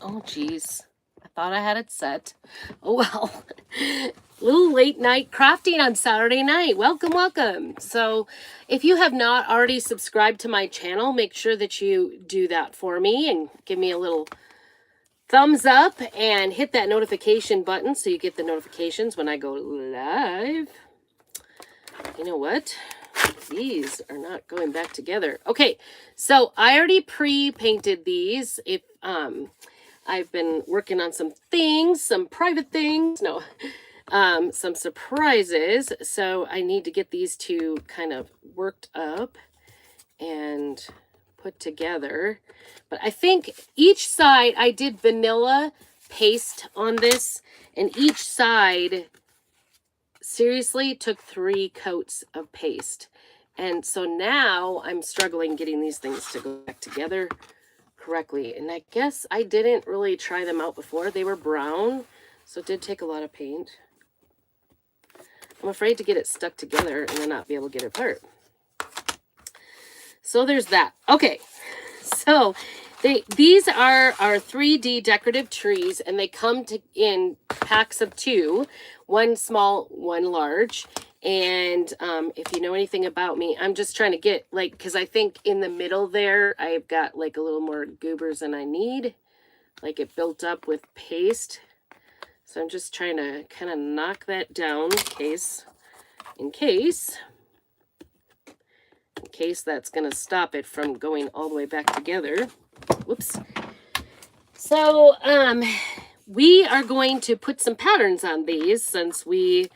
Oh, geez. I thought I had it set. Oh, well. Little late night crafting on Saturday night. Welcome, welcome. So if you have not already subscribed to my channel, make sure that you do that for me and give me a little thumbs up and hit that notification button so you get the notifications when I go live. You know what? These are not going back together. Okay, so I already pre-painted these. If I've been working on some things, some private things, some surprises. So I need to get these two kind of worked up and put together. But I think each side, I did vanilla paste on this, and each side seriously took 3 coats of paste. And so now I'm struggling getting these things to go back together correctly. And I guess I didn't really try them out before. They were brown, so it did take a lot of paint. I'm afraid to get it stuck together and then not be able to get it apart. So there's that. Okay, so these are our 3D decorative trees, and they come in packs of 2, one small, one large. And if you know anything about me, I'm just trying to get, like, because I think in the middle there, I've got like a little more goobers than I need. Like it built up with paste. So I'm just trying to kind of knock that down in case that's going to stop it from going all the way back together. Whoops. So we are going to put some patterns on these since we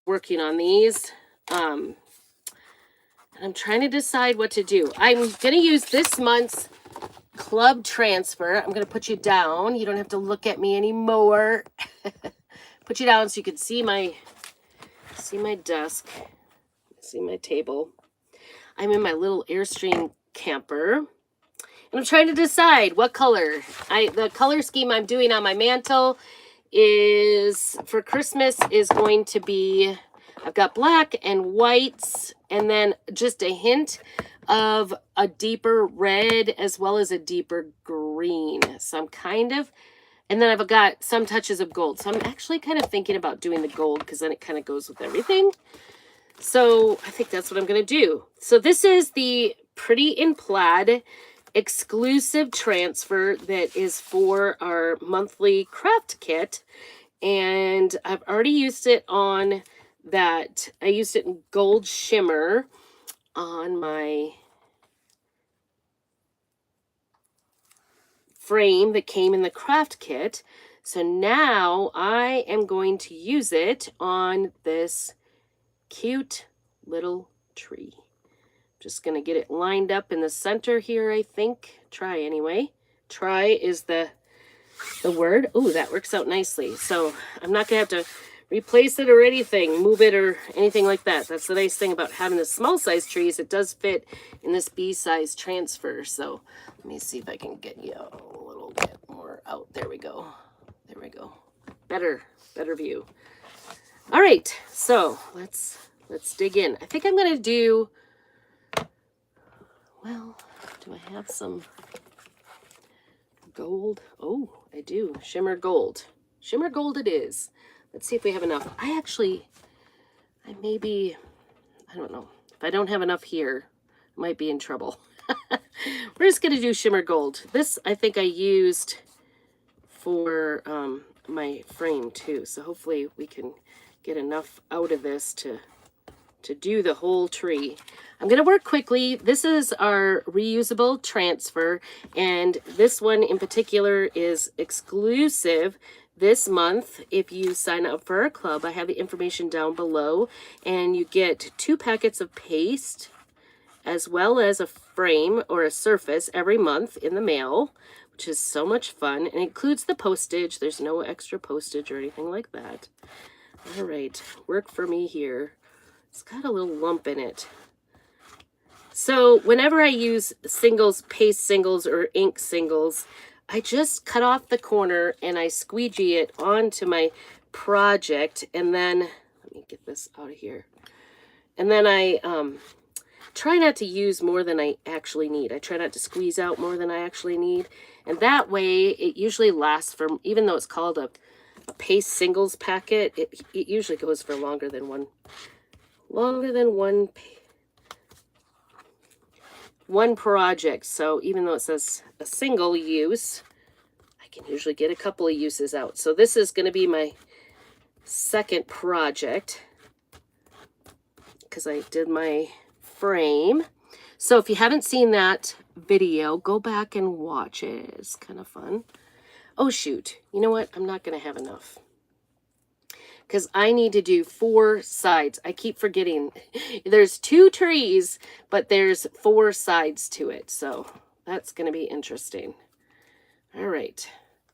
working on these. And I'm trying to decide what to do. I'm going to use this month's club transfer. I'm going to put you down. You don't have to look at me anymore. Put you down so you can see my desk, see my table. I'm in my little Airstream camper, and I'm trying to decide what color. The color scheme I'm doing on my mantle is for Christmas is going to be, I've got black and whites, and then just a hint of a deeper red as well as a deeper green. So I'm kind of, and then I've got some touches of gold. So I'm actually kind of thinking about doing the gold because then it kind of goes with everything. So I think that's what I'm going to do. So this is the Pretty in Plaid exclusive transfer that is for our monthly craft kit. And I've already used it on that. I used it in gold shimmer on my frame that came in the craft kit. So now I am going to use it on this cute little tree. Just going to get it lined up in the center here, I think. Try anyway. Try is the word. Oh, that works out nicely. So I'm not going to have to replace it or anything, move it or anything like that. That's the nice thing about having the small size trees. It does fit in this B-size transfer. So let me see if I can get you a little bit more out. There we go. There we go. Better view. All right, so let's dig in. I think I'm going to do, well, do I have some gold? Oh, I do. Shimmer gold. Shimmer gold it is. Let's see if we have enough. I don't know. If I don't have enough here, I might be in trouble. We're just going to do shimmer gold. This, I think I used for my frame too. So hopefully we can get enough out of this to do the whole tree. I'm going to work quickly. This is our reusable transfer, and this one in particular is exclusive this month. If you sign up for our club, I have the information down below, and you get 2 packets of paste as well as a frame or a surface every month in the mail, which is so much fun, and includes the postage. There's no extra postage or anything like that. All right, work for me here. It's got a little lump in it. So whenever I use singles, paste singles, or ink singles, I just cut off the corner and I squeegee it onto my project. And then, let me get this out of here. And then I try not to use more than I actually need. I try not to squeeze out more than I actually need. And that way it usually lasts for, even though it's called a paste singles packet, it usually goes for longer than one project. So even though it says a single use, I can usually get a couple of uses out. So this is going to be my second project because I did my frame. So if you haven't seen that video, go back and watch it. It's kind of fun. Oh, shoot. You know what? I'm not going to have enough because I need to do 4 sides. I keep forgetting. There's 2 trees, but there's 4 sides to it. So that's going to be interesting. All right.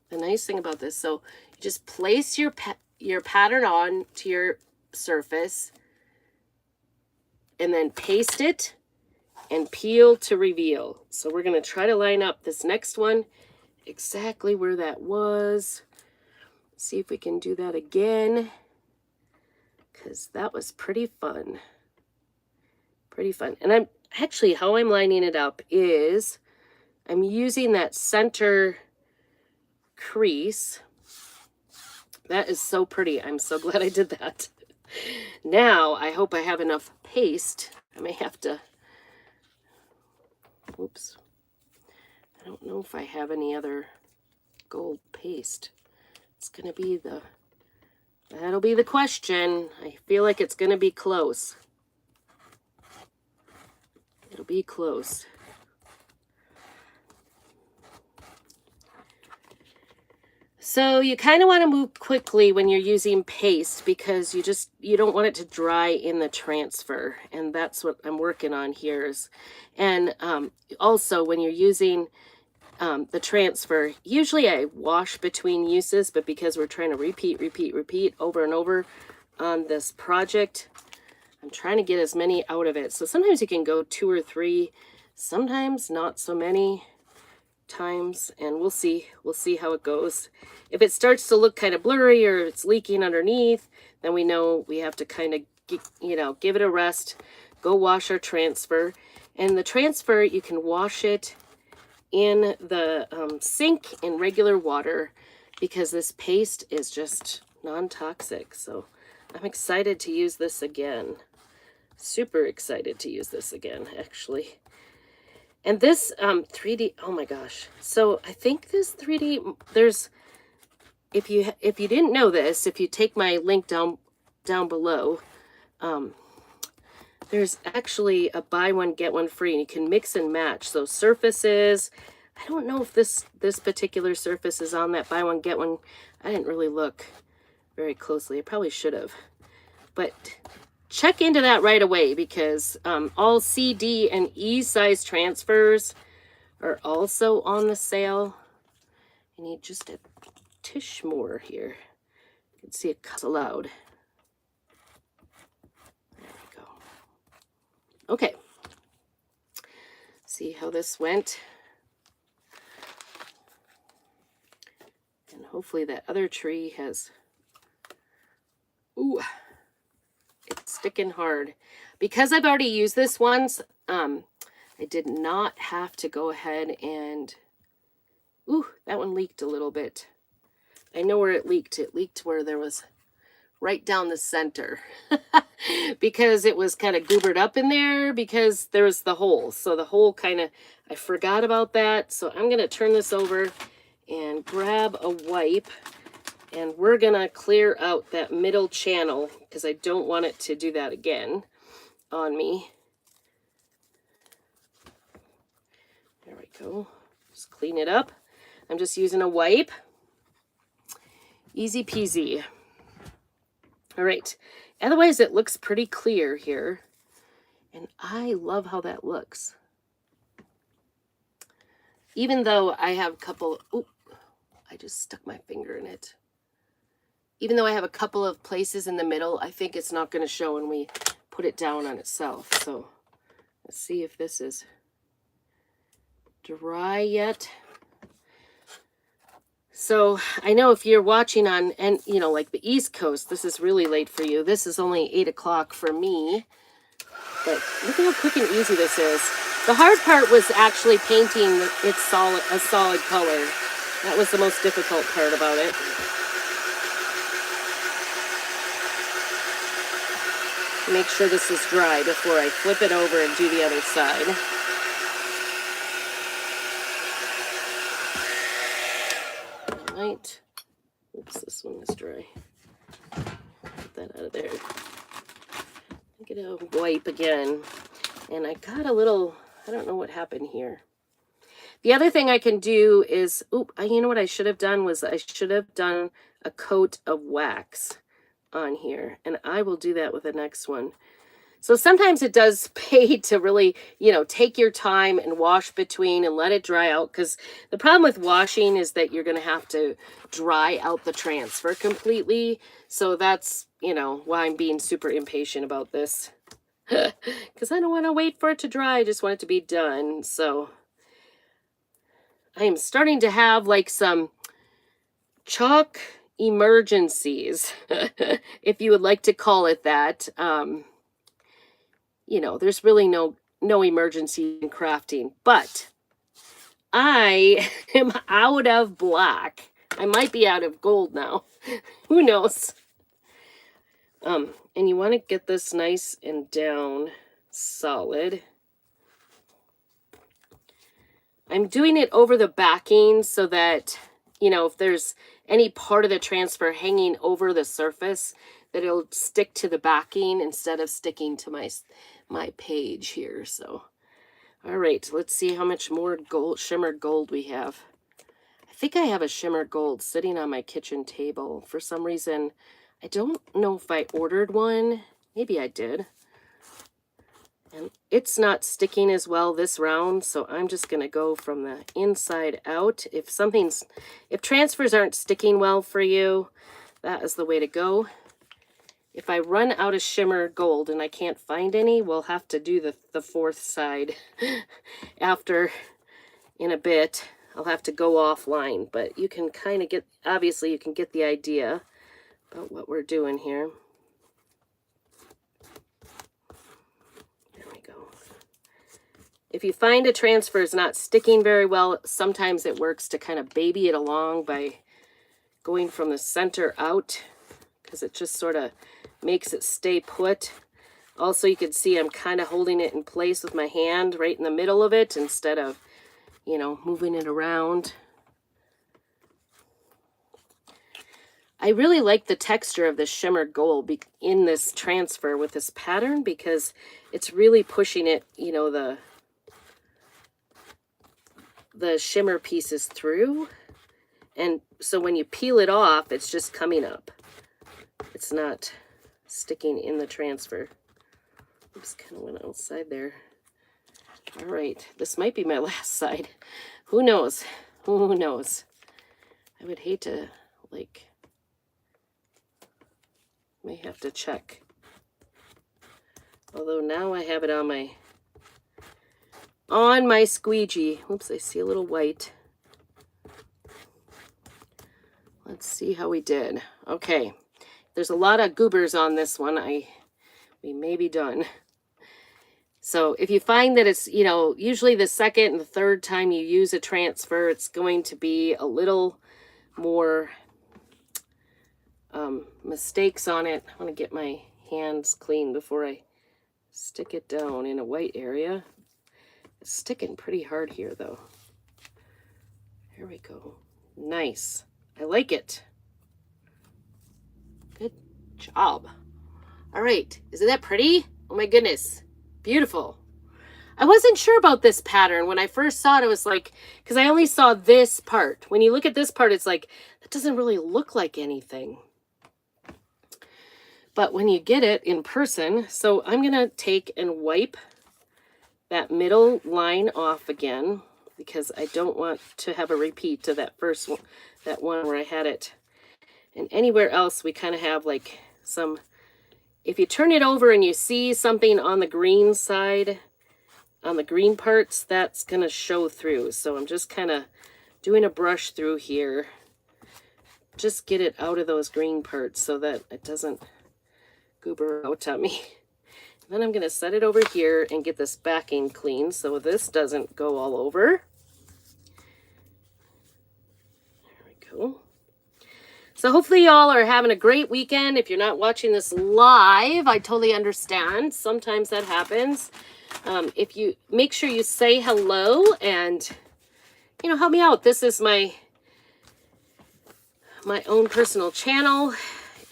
The nice thing about this, so you just place your pattern on to your surface and then paste it and peel to reveal. So we're going to try to line up this next one exactly where that was. See if we can do that again, because that was pretty fun. Pretty fun. And I'm actually, how I'm lining it up is I'm using that center crease. That is so pretty. I'm so glad I did that. Now, I hope I have enough paste. I may have to, oops. I don't know if I have any other gold paste. It's going to be that'll be the question. I feel like it's going to be close. It'll be close. So you kind of want to move quickly when you're using paste because you don't want it to dry in the transfer. And that's what I'm working on here. And also when you're using the transfer, usually I wash between uses, but because we're trying to repeat over and over on this project, I'm trying to get as many out of it. So sometimes you can go 2 or 3, sometimes not so many times, and we'll see how it goes. If it starts to look kind of blurry or it's leaking underneath, then we know we have to kind of give it a rest, go wash our transfer. And the transfer, you can wash it in the sink in regular water because this paste is just non-toxic. So I'm excited to use this again. Super excited to use this again, actually. And this 3D, oh my gosh. So I think this 3D, there's, if you didn't know this, if you take my link down below, there's actually a buy one, get one free, and you can mix and match. So surfaces, I don't know if this particular surface is on that buy one, get one. I didn't really look very closely. I probably should have. But check into that right away because all C, D, and E size transfers are also on the sale. I need just a tish more here. You can see it cuts aloud. There we go. Okay. See how this went. And hopefully that other tree has, ooh, it's sticking hard. Because I've already used this once, I did not have to go ahead and, ooh, that one leaked a little bit. I know where it leaked. It leaked where there was right down the center because it was kind of goobered up in there because there was the hole. So the hole kind of, I forgot about that. So I'm going to turn this over and grab a wipe and we're going to clear out that middle channel because I don't want it to do that again on me. There we go. Just clean it up. I'm just using a wipe. Easy peasy. All right. Otherwise, it looks pretty clear here. And I love how that looks. Even though I have a couple... Oh, I just stuck my finger in it. Even though I have a couple of places in the middle, I think it's not going to show when we put it down on itself. So let's see if this is dry yet. So I know if you're watching on, and you know, like the East Coast, this is really late for you. This is only 8 o'clock for me. But look at how quick and easy this is. The hard part was actually painting a solid color. That was the most difficult part about it. Make sure this is dry before I flip it over and do the other side. All right. Oops, this one is dry. Get that out of there. Get a wipe again. And I got a little, I don't know what happened here. The other thing I can do is, you know what I should have done was I should have done a coat of wax on here. And I will do that with the next one. So sometimes it does pay to really, take your time and wash between and let it dry out. Because the problem with washing is that you're going to have to dry out the transfer completely. So that's, why I'm being super impatient about this. Because I don't want to wait for it to dry. I just want it to be done. So I am starting to have like some chalk emergencies, if you would like to call it that. There's really no emergency in crafting, but I am out of black. I might be out of gold now. Who knows? And you want to get this nice and down solid. I'm doing it over the backing so that, if there's any part of the transfer hanging over the surface, that it'll stick to the backing instead of sticking to my page here. So, all right, let's see how much more shimmered gold we have. I think I have a shimmered gold sitting on my kitchen table. For some reason, I don't know if I ordered one. Maybe I did. And it's not sticking as well this round, so I'm just going to go from the inside out. If transfers aren't sticking well for you, that is the way to go. If I run out of shimmer gold and I can't find any, we'll have to do the fourth side after in a bit. I'll have to go offline, but you can kind of obviously you can get the idea about what we're doing here. There we go. If you find a transfer is not sticking very well, sometimes it works to kind of baby it along by going from the center out, because it just sort of makes it stay put. Also, you can see I'm kind of holding it in place with my hand right in the middle of it instead of, moving it around. I really like the texture of the shimmered gold in this transfer with this pattern, because it's really pushing it, the shimmer pieces through. And so when you peel it off, it's just coming up. It's not sticking in the transfer. Oops, kind of went outside there. All right, this might be my last side. Who knows? Who knows? I would hate to, may have to check. Although now I have it on my squeegee. Oops, I see a little white. Let's see how we did. Okay. There's a lot of goobers on this one. We may be done. So if you find that it's, usually the second and the third time you use a transfer, it's going to be a little more mistakes on it. I want to get my hands clean before I stick it down in a white area. It's sticking pretty hard here, though. Here we go. Nice. I like it. Good job. All right. Isn't that pretty? Oh my goodness. Beautiful. I wasn't sure about this pattern. When I first saw it, it was like, because I only saw this part. When you look at this part, it's like, that doesn't really look like anything. But when you get it in person, so I'm going to take and wipe that middle line off again, because I don't want to have a repeat to that first one, that one where I had it. And anywhere else, we kind of have like some, if you turn it over and you see something on the green side, on the green parts, that's going to show through. So I'm just kind of doing a brush through here. Just get it out of those green parts so that it doesn't goober out on me. Then I'm going to set it over here and get this backing clean so this doesn't go all over. There we go. So hopefully y'all are having a great weekend. If you're not watching this live, I totally understand. Sometimes that happens. If you make sure you say hello and, you know, help me out. This is my own personal channel,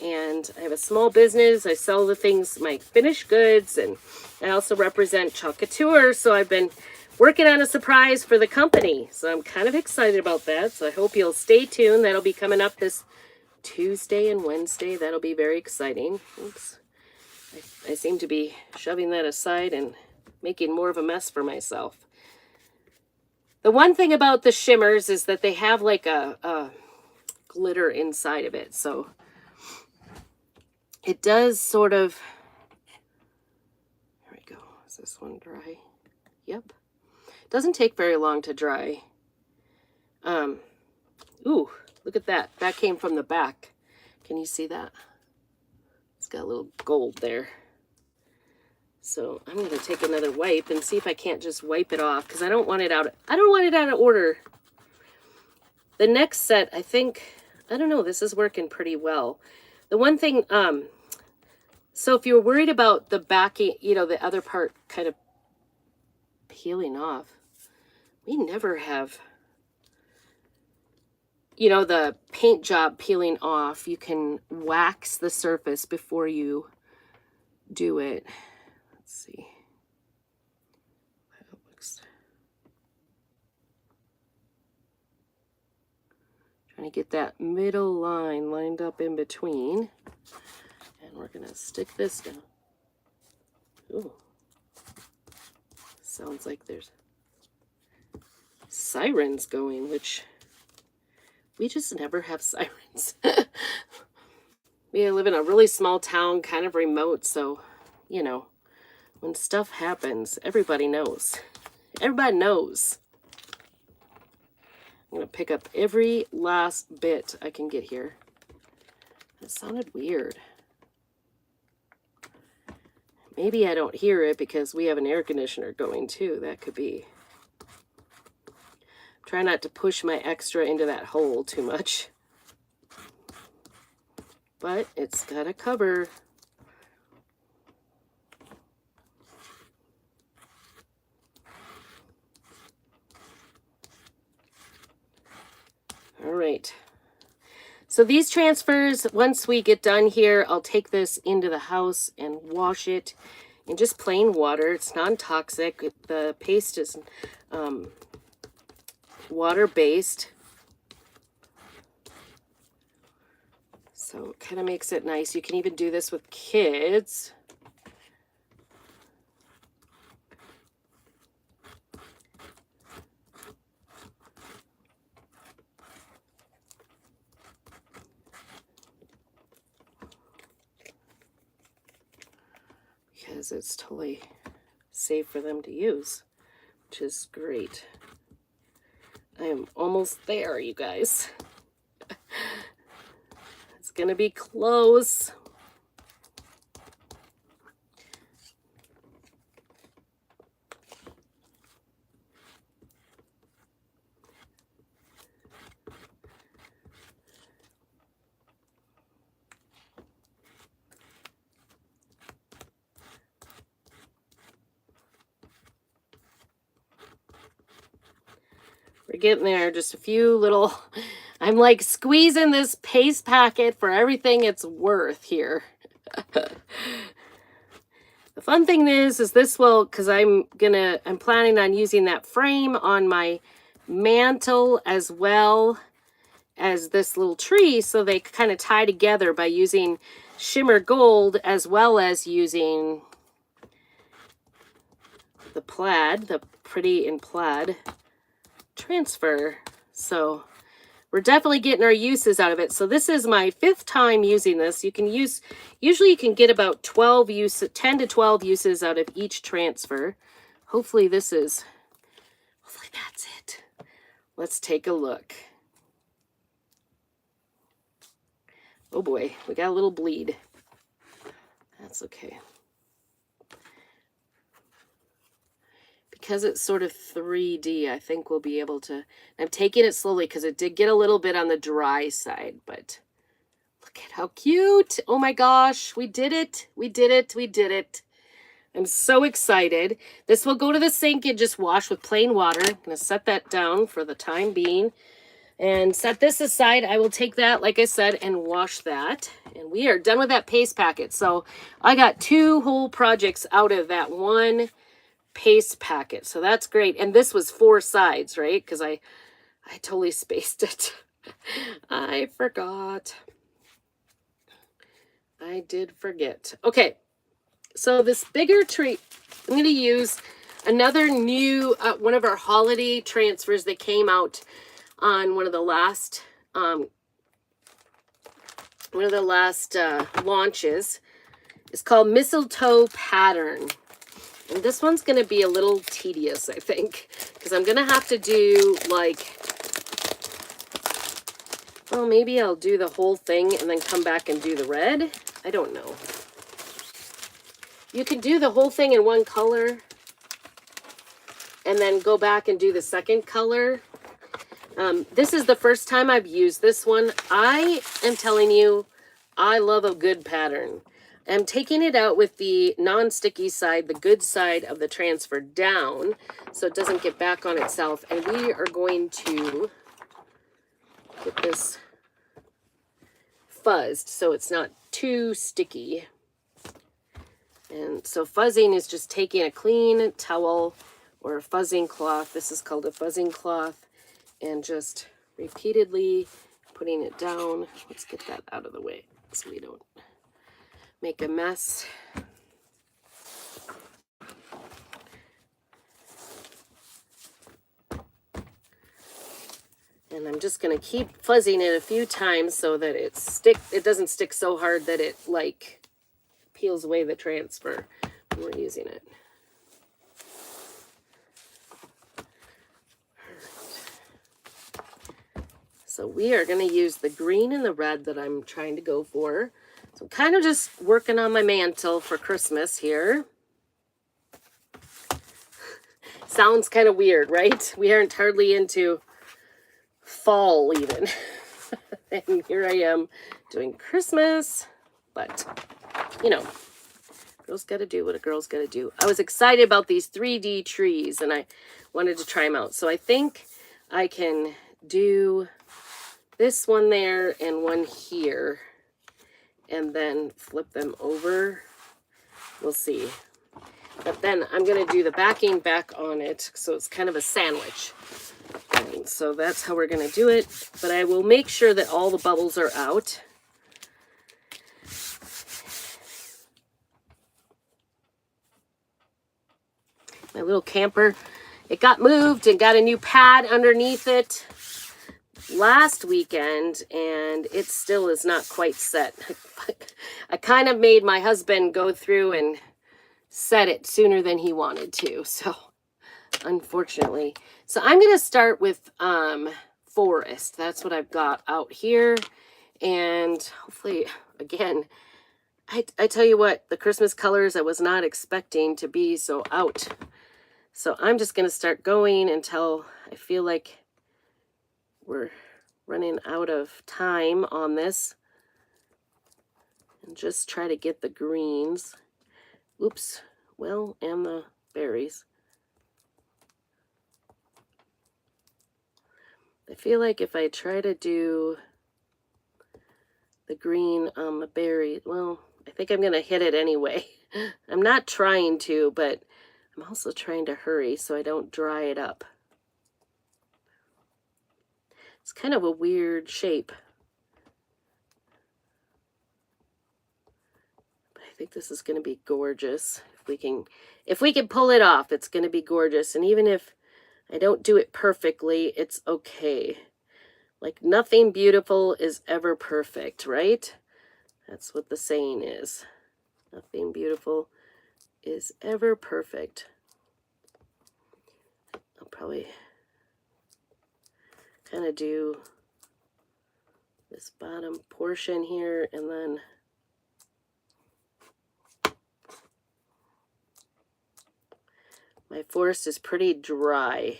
and I have a small business. I sell the things, my finished goods, and I also represent Chalk Couture. So I've been working on a surprise for the company. So I'm kind of excited about that. So I hope you'll stay tuned. That'll be coming up this Tuesday and Wednesday. That'll be very exciting. Oops. I seem to be shoving that aside and making more of a mess for myself. The one thing about the shimmers is that they have like a glitter inside of it. So it does sort of, there we go. Is this one dry? Yep. Doesn't take very long to dry. Ooh, look at that. That came from the back. Can you see that? It's got a little gold there. So I'm going to take another wipe and see if I can't just wipe it off, because I don't want it out. I don't want it out of order. The next set, I think, I don't know, this is working pretty well. The one thing, so if you're worried about the backing, you know, the other part kind of peeling off, we never have, you know, the paint job peeling off. You can wax the surface before you do it. Let's see. That looks... Trying to get that middle line lined up in between. And we're going to stick this down. Ooh. Sounds like there's sirens going, which we just never have sirens. We live in a really small town, kind of remote, so, you know, when stuff happens, everybody knows. Everybody knows. I'm going to pick up every last bit I can get here. That sounded weird. Maybe I don't hear it because we have an air conditioner going too. That could be. Try not to push my extra into that hole too much. But it's got a cover. All right. So these transfers, once we get done here, I'll take this into the house and wash it in just plain water. It's non-toxic. The paste is water-based. So it kind of makes it nice. You can even do this with kids. Because it's totally safe for them to use, which is great. I am almost there, you guys. It's going to be close. We're getting there. Just a few little, I'm like squeezing this paste packet for everything it's worth here. The fun thing is this will, because I'm planning on using that frame on my mantle as well as this little tree, so they kind of tie together by using shimmer gold as well as using the plaid, the pretty in plaid transfer. So we're definitely getting our uses out of it. So this is my 5th time using this. You can use, usually you can get about 10 to 12 uses out of each transfer. Hopefully that's it. Let's take a look. Oh boy, we got a little bleed. That's okay. because it's sort of 3D, I think we'll be able to, I'm taking it slowly because it did get a little bit on the dry side, but look at how cute. Oh my gosh, we did it. We did it. We did it. I'm so excited. This will go to the sink and just wash with plain water. I'm going to set that down for the time being and set this aside. I will take that, like I said, and wash that. And we are done with that paste packet. So I got 2 whole projects out of that one paste packet. So that's great. And this was 4 sides, right? Because I totally spaced it. I forgot. I did forget. Okay. So this bigger tree, I'm going to use another new, one of our holiday transfers that came out on one of the last launches. It's called Mistletoe Pattern. And this one's going to be a little tedious, I think, because I'm going to have to do like, well, maybe I'll do the whole thing and then come back and do the red. I don't know. You can do the whole thing in one color and then go back and do the second color. This is the first time I've used this one. I am telling you, I love a good pattern. I'm taking it out with the non-sticky side, the good side of the transfer down, so it doesn't get back on itself. And we are going to get this fuzzed so it's not too sticky. And so fuzzing is just taking a clean towel or a fuzzing cloth. This is called a fuzzing cloth. And just repeatedly putting it down. Let's get that out of the way so we don't make a mess. And I'm just going to keep fuzzing it a few times so that it doesn't stick so hard that it like peels away the transfer when we're using it. So we are going to use the green and the red that I'm trying to go for. So I'm kind of just working on my mantle for Christmas here. Sounds kind of weird, right? We aren't hardly into fall even. And here I am doing Christmas, but you know, girls got to do what a girl's got to do. I was excited about these 3D trees and I wanted to try them out. So I think I can do this one there and one here and then flip them over. We'll see. But then I'm going to do the backing back on it so it's kind of a sandwich. And so that's how we're going to do it. But I will make sure that all the bubbles are out. My little camper, it got moved and got a new pad underneath it last weekend, and it still is not quite set. I kind of made my husband go through and set it sooner than he wanted to, so unfortunately. So I'm going to start with forest. That's what I've got out here, and hopefully, again, I tell you what, the Christmas colors I was not expecting to be so out. So I'm just going to start going until I feel like we're running out of time on this. And just try to get the greens. Oops. Well, and the berries. I feel like if I try to do the green on the berry, well, I think I'm going to hit it anyway. I'm not trying to, but I'm also trying to hurry so I don't dry it up. It's kind of a weird shape. But I think this is going to be gorgeous. If we can pull it off, it's going to be gorgeous. And even if I don't do it perfectly, it's okay. Like, nothing beautiful is ever perfect, right? That's what the saying is. Nothing beautiful is ever perfect. I'll probably kind of do this bottom portion here and then My forest is pretty dry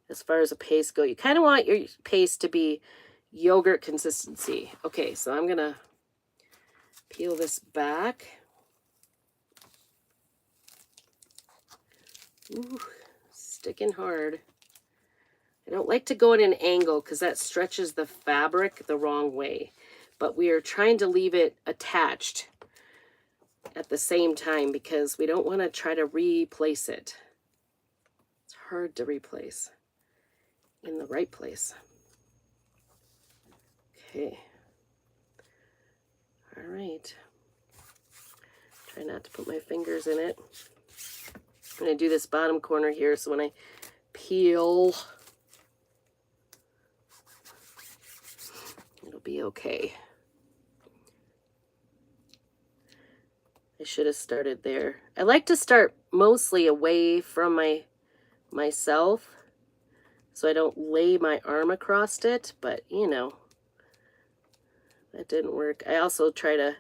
as far as a paste go. You kind of want your paste to be yogurt consistency. Okay, so I'm going to peel this back. Ooh, sticking hard. I don't like to go at an angle because that stretches the fabric the wrong way. But we are trying to leave it attached at the same time because we don't want to try to replace it. It's hard to replace in the right place. Okay. All right. Try not to put my fingers in it. I'm going to do this bottom corner here so when I peel, it'll be okay. I should have started there. I like to start mostly away from myself so I don't lay my arm across it, but you know, that didn't work. I also try to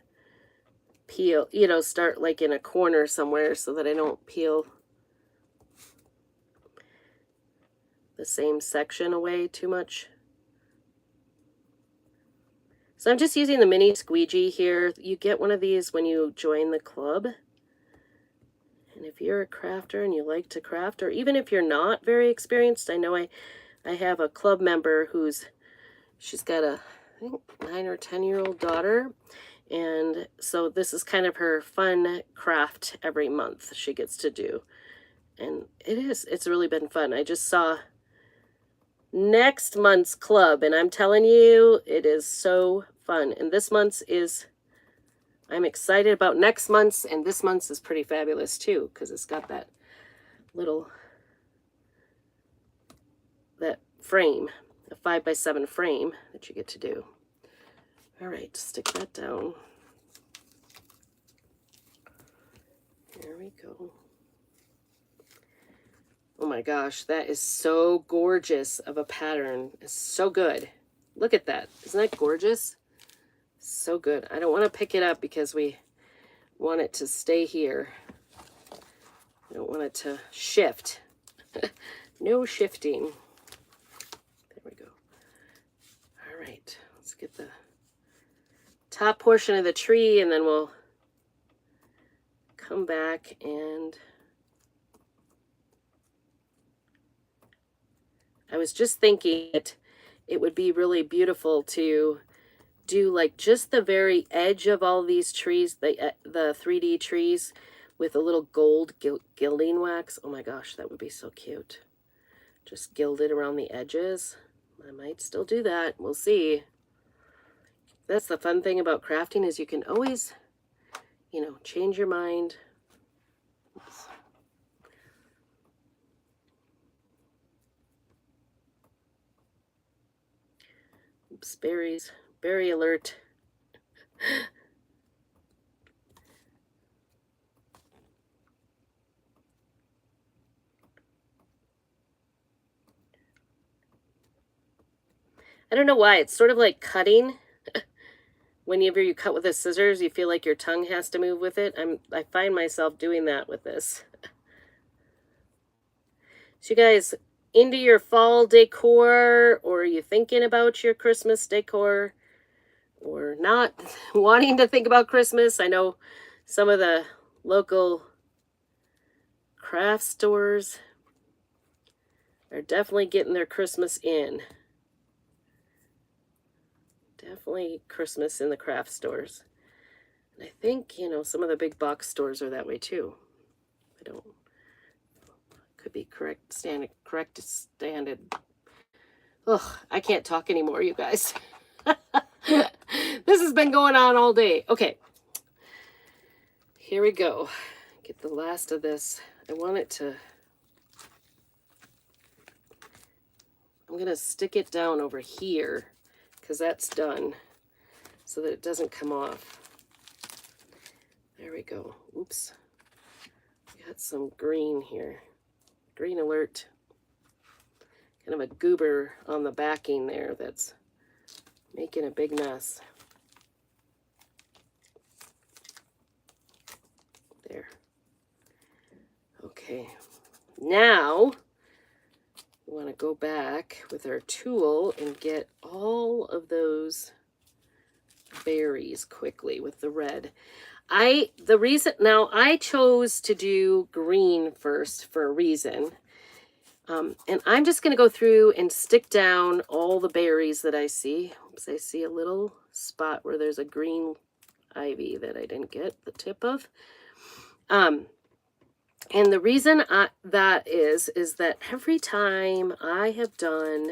peel, you know, start like in a corner somewhere so that I don't peel the same section away too much. So I'm just using the mini squeegee here. You get one of these when you join the club. And if you're a crafter and you like to craft, or even if you're not very experienced, I know I have a club member she's got a, I think, 9 or 10-year-old daughter. And so this is kind of her fun craft every month she gets to do. And it's really been fun. I just saw next month's club, and I'm telling you, it is so fun. And this month's I'm excited about next month's, and this month's is pretty fabulous too, because it's got that frame, a 5x7 frame that you get to do. All right, stick that down. There we go. Oh my gosh, that is so gorgeous of a pattern. It's so good. Look at that. Isn't that gorgeous? So good. I don't want to pick it up because we want it to stay here. I don't want it to shift. No shifting. There we go. All right, let's get the top portion of the tree and then we'll come back and I was just thinking it would be really beautiful to do like just the very edge of all these trees, the 3D trees with a little gold gilding wax. Oh my gosh, that would be so cute. Just gilded around the edges. I might still do that. We'll see. That's the fun thing about crafting is you can always, you know, change your mind. Oops. Oops, berries. Berry alert. I don't know why. It's sort of like cutting. Whenever you cut with the scissors, you feel like your tongue has to move with it. I find myself doing that with this. So you guys, into your fall decor, or are you thinking about your Christmas decor, or not wanting to think about Christmas? I know some of the local craft stores are definitely getting their Christmas in. Definitely Christmas in the craft stores. And I think, you know, some of the big box stores are that way too. Could be correct standard. Ugh, I can't talk anymore, you guys. This has been going on all day. Okay. Here we go. Get the last of this. I'm going to stick it down over here because that's done so that it doesn't come off. There we go. Oops. Got some green here. Green alert. Kind of a goober on the backing there that's making a big mess. There. Okay. Okay, now we want to go back with our tool and get all of those berries quickly with the red. The reason now I chose to do green first for a reason. And I'm just going to go through and stick down all the berries that I see. Oops, I see a little spot where there's a green ivy that I didn't get the tip of. And the reason that is that every time I have done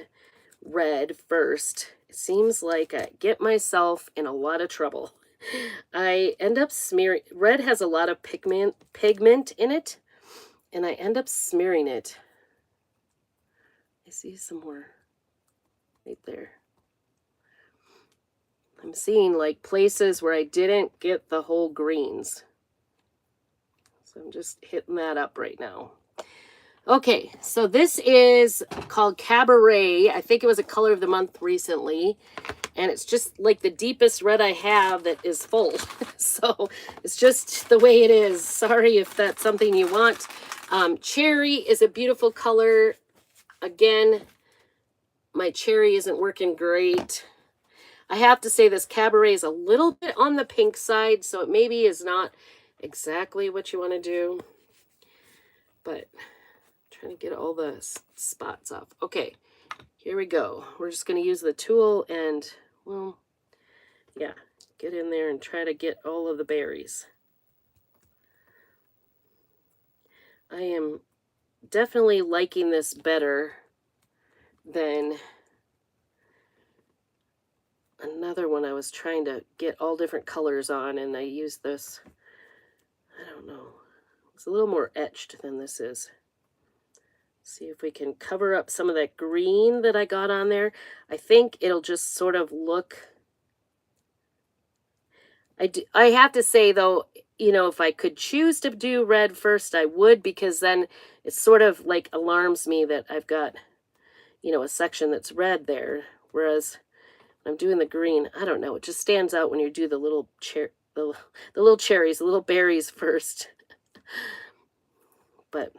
red first, it seems like I get myself in a lot of trouble. I end up smearing, red has a lot of pigment in it, and I end up smearing it. I see some more right there. I'm seeing like places where I didn't get the whole greens. So I'm just hitting that up right now. Okay, so this is called Cabaret. I think it was a color of the month recently. And it's just like the deepest red I have that is full. So it's just the way it is. Sorry if that's something you want. Cherry is a beautiful color. Again, my cherry isn't working great. I have to say this Cabaret is a little bit on the pink side, so it maybe is not exactly what you want to do. But I'm trying to get all the spots off. Okay, here we go. We're just going to use the tool and, well, yeah, get in there and try to get all of the berries. I am definitely liking this better than another one I was trying to get all different colors on, and I used this, I don't know, it's a little more etched than this is. See if we can cover up some of that green that I got on there. I think it'll just sort of look, I have to say though, you know, if I could choose to do red first, I would, because then it sort of like alarms me that I've got, you know, a section that's red there. Whereas I'm doing the green, I don't know, it just stands out when you do the little the little cherries, the little berries first. But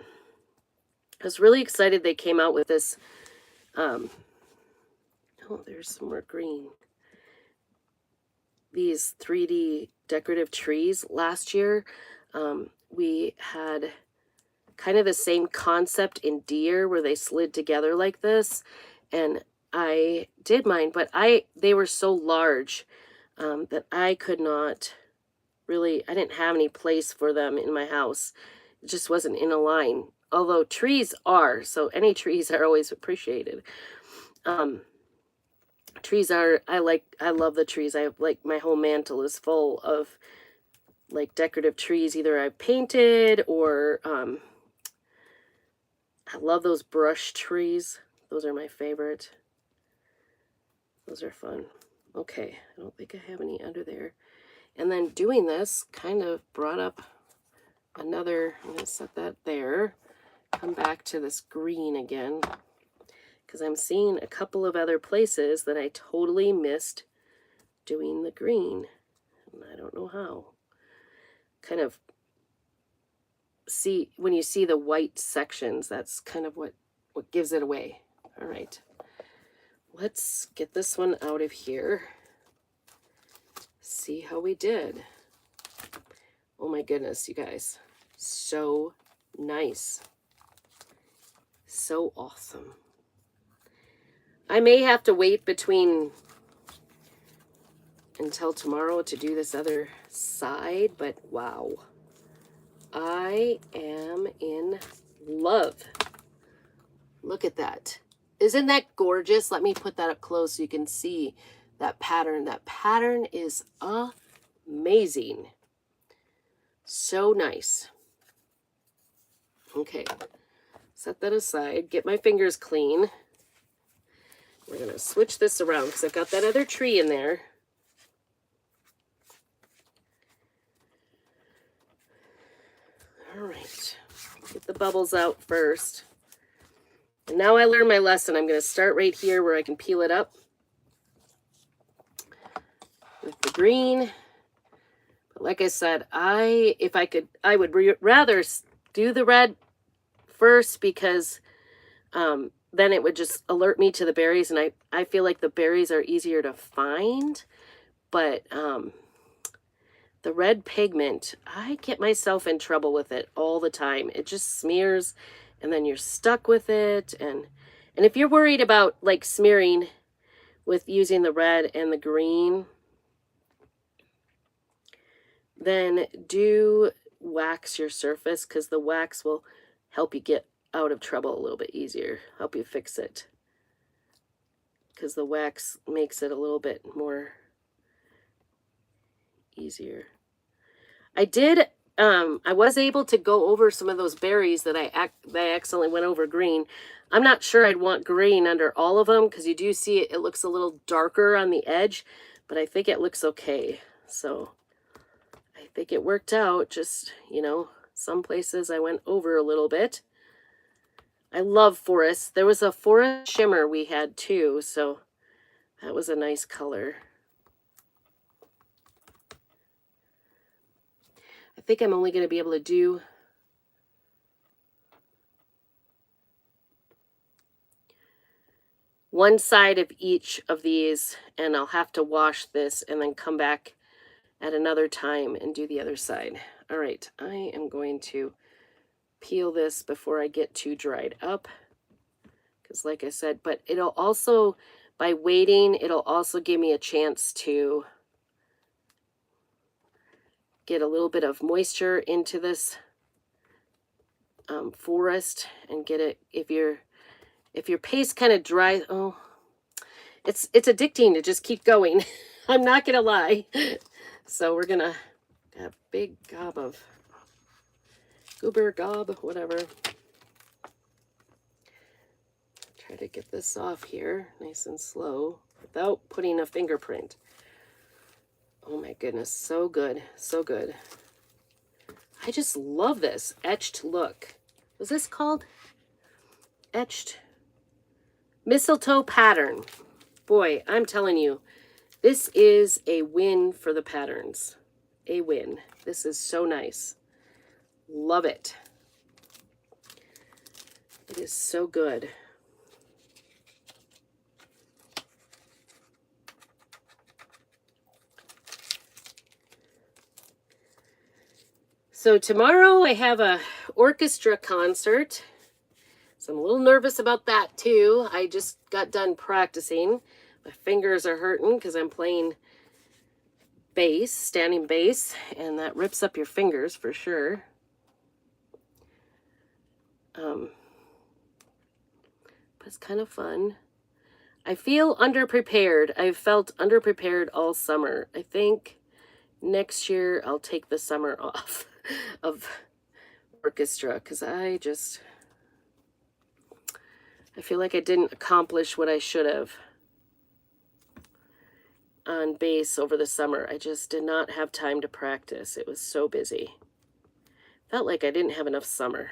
I was really excited they came out with this. Oh, there's some more green. These 3D decorative trees. Last year, we had kind of the same concept in deer where they slid together like this. And I did mine, but they were so large that I could not really, I didn't have any place for them in my house. It just wasn't in a line. Although trees are, so any trees are always appreciated. Trees are, I love the trees. I have, like, my whole mantle is full of, like, decorative trees. Either I painted or, I love those brush trees. Those are my favorite. Those are fun. Okay, I don't think I have any under there. And then doing this kind of brought up another, I'm going to set that there. Come back to this green again, because I'm seeing a couple of other places that I totally missed doing the green. And I don't know how. Kind of see, when you see the white sections, that's kind of what gives it away. All right. Let's get this one out of here. See how we did. Oh my goodness, you guys. So nice. So awesome. I may have to wait until tomorrow to do this other side, but wow. I am in love. Look at that. Isn't that gorgeous? Let me put that up close so you can see that pattern. That pattern is amazing. So nice. Okay. Set that aside. Get my fingers clean. We're going to switch this around because I've got that other tree in there. All right. Get the bubbles out first. And now I learned my lesson. I'm going to start right here where I can peel it up with the green. But like I said, I would rather do the red first because then it would just alert me to the berries, and I feel like the berries are easier to find. But the red pigment, I get myself in trouble with it all the time. It just smears, and then you're stuck with it. And if you're worried about like smearing with using the red and the green, then do wax your surface, because the wax will help you get out of trouble a little bit easier, help you fix it, because the wax makes it a little bit more easier. I was able to go over some of those berries that I accidentally went over green. I'm not sure I'd want green under all of them, because you do see it looks a little darker on the edge, but I think it looks okay. So I think it worked out. Just, some places I went over a little bit. I love forest. There was a forest shimmer we had too, so that was a nice color. I think I'm only going to be able to do one side of each of these, and I'll have to wash this and then come back at another time and do the other side. All right, I am going to peel this before I get too dried up, because like I said, but it'll also, by waiting, it'll also give me a chance to get a little bit of moisture into this forest and get it, if your paste kind of dries, it's addicting to just keep going. I'm not gonna lie. So we're gonna have a big gob of goober, whatever. Try to get this off here nice and slow without putting a fingerprint. Oh my goodness, so good, so good. I just love this etched look. Was this called etched mistletoe pattern? Boy, I'm telling you, this is a win for the patterns. A win. This is so nice. Love it. It is so good. So tomorrow I have a orchestra concert. So I'm a little nervous about that too. I just got done practicing. My fingers are hurting because I'm playing bass, standing bass, and that rips up your fingers for sure. But it's kind of fun. I feel underprepared. I've felt underprepared all summer. I think next year I'll take the summer off of orchestra, because I feel like I didn't accomplish what I should have on bass over the summer. I just did not have time to practice. It was so busy. Felt like I didn't have enough summer.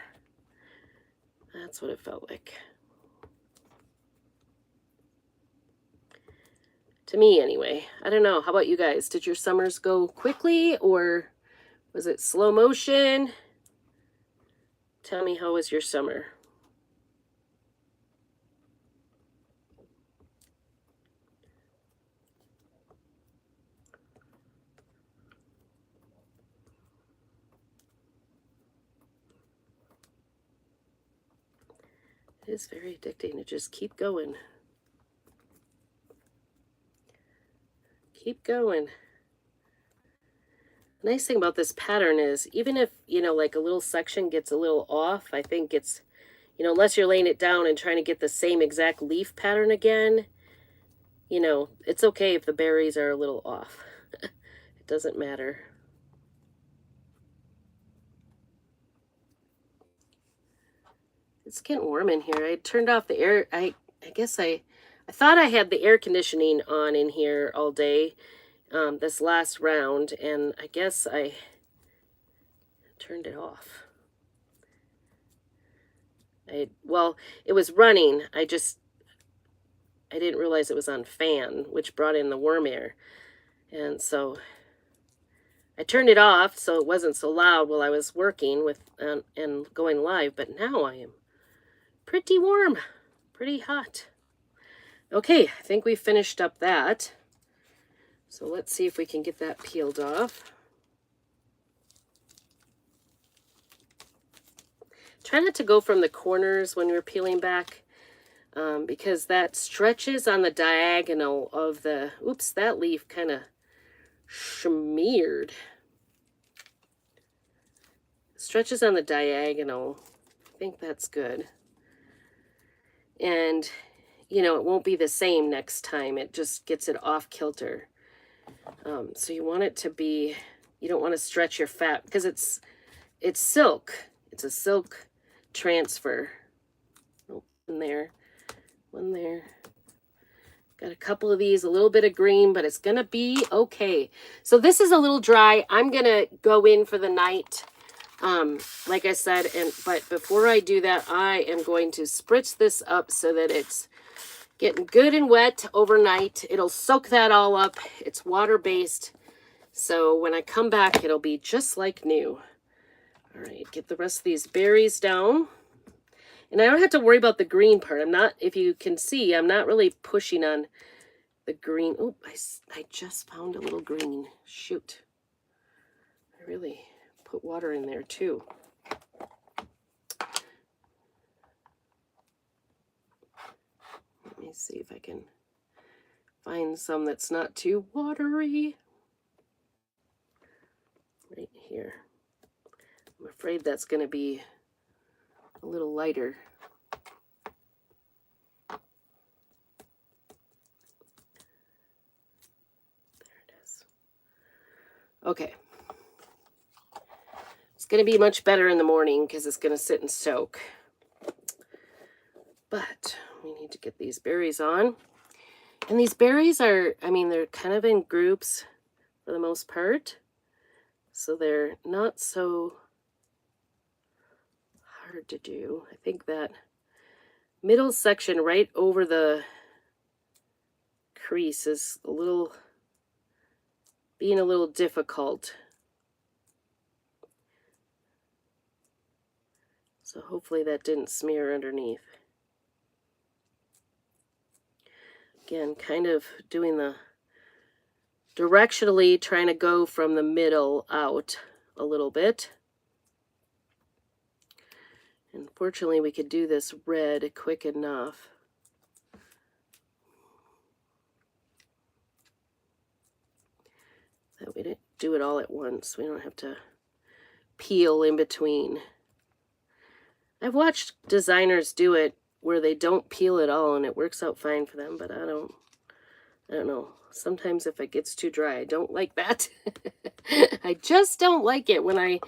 That's what it felt like. To me, anyway. I don't know. How about you guys? Did your summers go quickly, or was it slow motion? Tell me, how was your summer? It is very addicting to just keep going. Keep going. The nice thing about this pattern is, even if, like a little section gets a little off, I think it's, unless you're laying it down and trying to get the same exact leaf pattern again, it's okay if the berries are a little off. It doesn't matter. It's getting warm in here. I turned off the air. I guess I thought I had the air conditioning on in here all day this last round, and I guess I turned it off. Well, it was running. I didn't realize it was on fan, which brought in the warm air. And so I turned it off so it wasn't so loud while I was working with and going live, but now I am pretty warm, pretty hot. Okay, I think we finished up that. So let's see if we can get that peeled off. Try not to go from the corners when you're peeling back, because that stretches on the diagonal of the, oops, that leaf kind of smeared. Stretches on the diagonal. I think that's good. And, you know, it won't be the same next time. It just gets it off kilter. So you want it to be, you don't want to stretch your fat because it's silk. It's a silk transfer. Oh, one there. Got a couple of these, a little bit of green, but it's going to be okay. So this is a little dry. I'm going to go in for the night. Like I said, but before I do that, I am going to spritz this up so that it's getting good and wet overnight. It'll soak that all up. It's water-based. So when I come back, it'll be just like new. All right, get the rest of these berries down. And I don't have to worry about the green part. I'm not, if you can see, I'm not really pushing on the green. Oh, I just found a little green. Shoot. I really put water in there too. Let me see if I can find some that's not too watery. Right here. I'm afraid that's going to be a little lighter. There it is. Okay. It's going to be much better in the morning because it's going to sit and soak. But we need to get these berries on. And these berries are, I mean, they're kind of in groups for the most part. So they're not so hard to do. I think that middle section right over the crease is being a little difficult. So hopefully that didn't smear underneath. Again, kind of doing the directionally, trying to go from the middle out a little bit. Unfortunately, we could do this red quick enough. That we didn't do it all at once. We don't have to peel in between. I've watched designers do it where they don't peel at all and it works out fine for them, but I don't know. Sometimes if it gets too dry, I don't like that. I just don't like it when I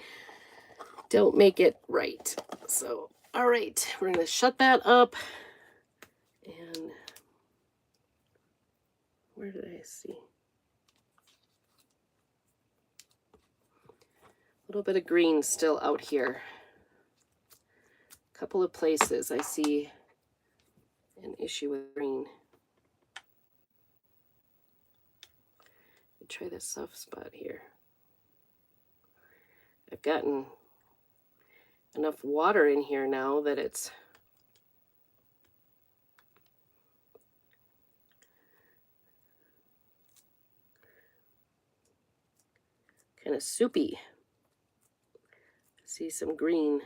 don't make it right. So, all right, we're going to shut that up. And where did I see? A little bit of green still out here. A couple of places I see an issue with green. Let me try this soft spot here. I've gotten enough water in here now that it's kind of soupy. I see some green.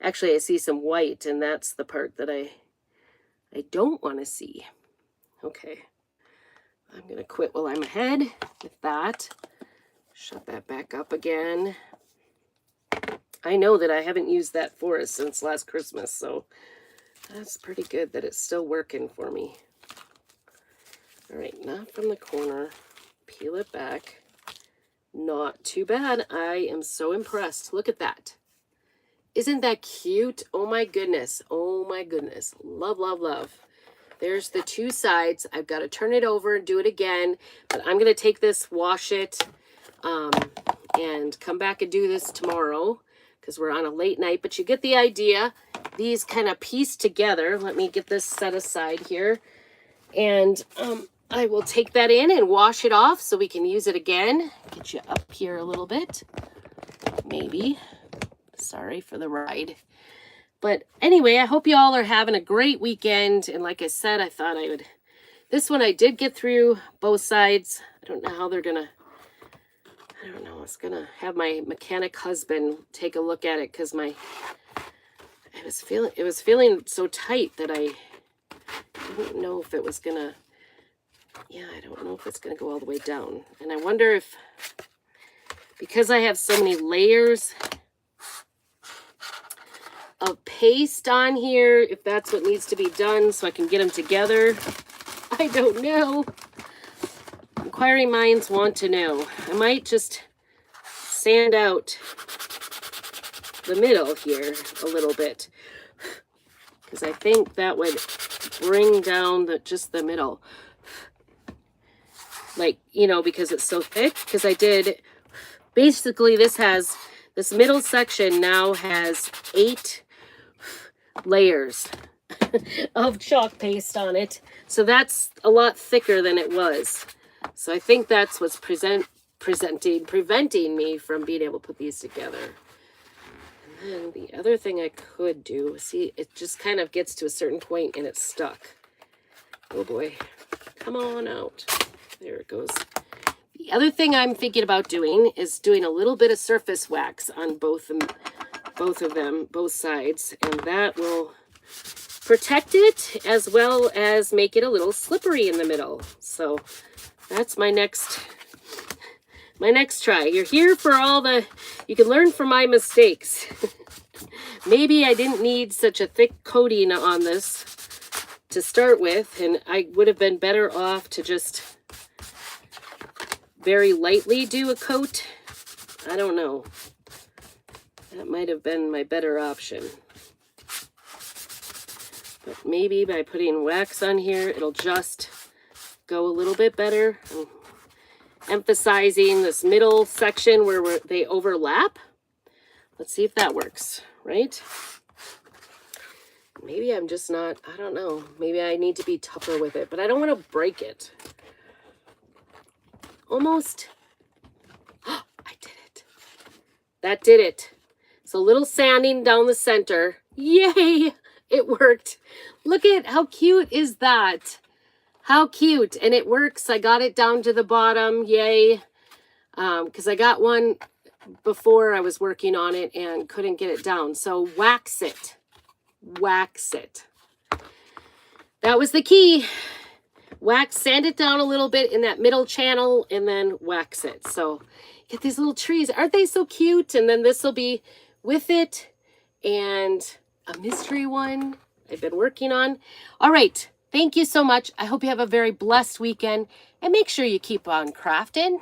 Actually, I see some white, and that's the part that I don't want to see. Okay. I'm going to quit while I'm ahead with that. Shut that back up again. I know that I haven't used that forest since last Christmas, so that's pretty good that it's still working for me. All right, not from the corner. Peel it back. Not too bad. I am so impressed. Look at that. Isn't that cute? Oh my goodness. Oh my goodness. Love, love, love. There's the two sides. I've got to turn it over and do it again, but I'm going to take this, wash it, and come back and do this tomorrow because we're on a late night, but you get the idea. These kind of piece together. Let me get this set aside here. And I will take that in and wash it off so we can use it again. Get you up here a little bit. Maybe. Sorry for the ride. But anyway, I hope you all are having a great weekend. And like I said, I thought I would... This one I did get through both sides. I don't know how they're going to... I don't know. I was going to have my mechanic husband take a look at it because it was feeling so tight that I didn't know if it was going to... Yeah, I don't know if it's going to go all the way down. And I wonder if... Because I have so many layers of paste on here, if that's what needs to be done so I can get them together. I don't know. Inquiring minds want to know. I might just sand out the middle here a little bit because I think that would bring down just the middle. Like, you know, because it's so thick. Because I did, basically this middle section now has 8 layers of chalk paste on it. So that's a lot thicker than it was. So I think that's what's preventing me from being able to put these together. And then the other thing I could do, see, it just kind of gets to a certain point and it's stuck. Oh boy, come on out. There it goes. The other thing I'm thinking about doing is doing a little bit of surface wax on both of them, both sides, and that will protect it as well as make it a little slippery in the middle. So that's my next try. You're here for you can learn from my mistakes. Maybe I didn't need such a thick coating on this to start with, and I would have been better off to just very lightly do a coat. I don't know. That might have been my better option. But maybe by putting wax on here, it'll just go a little bit better. I'm emphasizing this middle section where they overlap. Let's see if that works, right? Maybe I'm just not, I don't know. Maybe I need to be tougher with it, but I don't want to break it. Almost. Oh, I did it. That did it. So a little sanding down the center. Yay! It worked. Look at how cute is that? How cute. And it works. I got it down to the bottom. Yay. Because I got one before I was working on it and couldn't get it down. So wax it. Wax it. That was the key. Wax, sand it down a little bit in that middle channel and then wax it. So get these little trees. Aren't they so cute? And then this will be with it and a mystery one I've been working on. All right. Thank you so much. I hope you have a very blessed weekend and make sure you keep on crafting.